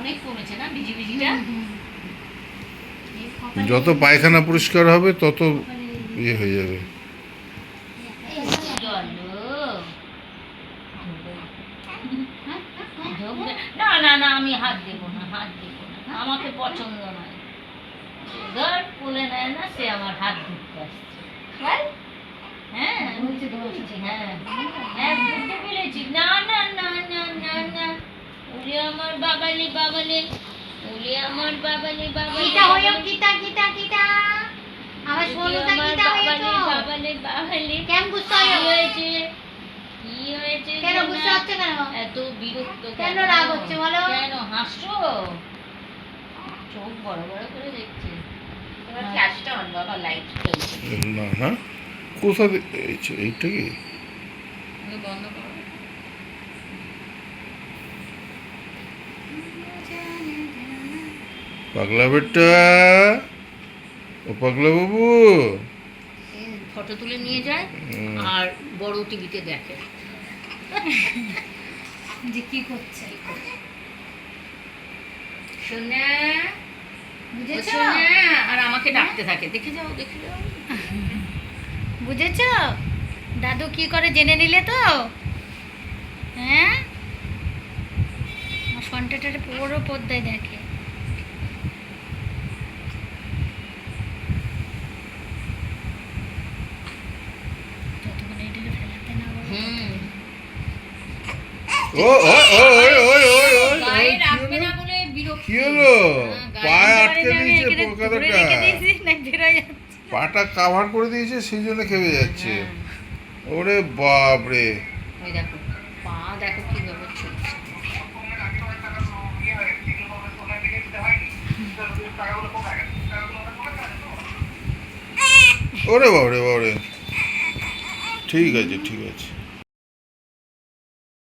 অনেক কমেছে না বিজি বিজিটা। যত পায়খানা পরিষ্কার হবে তত ইয়ে হয়ে যাবে। না না না, আমি হাত দেবো না, হাত দেবো না, আমাকে পছন্দ নয়। ধর কোলে নেয় না, সে আমার হাত ধরতে আসছে। হ্যাঁ হ্যাঁ হ্যাঁ, বুঝতে পেরেছি। না না না না না না, ওরে আমার বাবালে বাবালে, ওরে আমার বাবালে বাবালে, কিটা হইও, কিটা কিটা কিটা আমার সোনুটা কিটা হইও তো বাবালে বাবালে। কেন গুস্সা কি হইও? হয়েছে, কি হয়েছে? কেন গুস্সা হচ্ছে কেন? এত বিরক্ত কেন রাগ হচ্ছে বলো? কেন হাসছো? চোখ বড় বড় করে দেখছে। তোমার হ্যাঁ। ফ্ল্যাশটা অন বাবা, লাইট জ্বলছে। না না, কোথা এইটা কি? তুমি বন্ধ করো। পাগলা বেটা, ও পাগলা বাবু। ফটো তুলে নিয়ে যায় আর বড় টিভিতে দেখে যে কি করছে সোনা, বুঝেছো? সোনা, আর আমাকে ডাকতে থাকে, দেখে যাও দেখে যাও। বুঝেছো দাদু কি করে জেনে নিলে তো? হ্যাঁ, আমার সন্টাটারে পুরো পর্দায় দেখে। যতক্ষণ এটাকে ফেলাতে না বলো ও ও ও ওই ওই ওই ওই গায়ে রাখবে না বলে বিরক্ত। কি হলো? গায়ে পায়ে ততক্ষণ আটকে আমি দিয়েছে এখানে ধরে কলকাতাটা, রেখে দিয়েছি, না বেরোয় যাচ্ছে। পাটা কাভার করে দিয়েছে, সেই জন্য খেপে যাচ্ছে। ওরে বাপ রে, ওই দেখো পা, দেখো কিভাবে ছুটছে। ওরে বাপ রে বাপ রে। ঠিক আছে ঠিক আছে।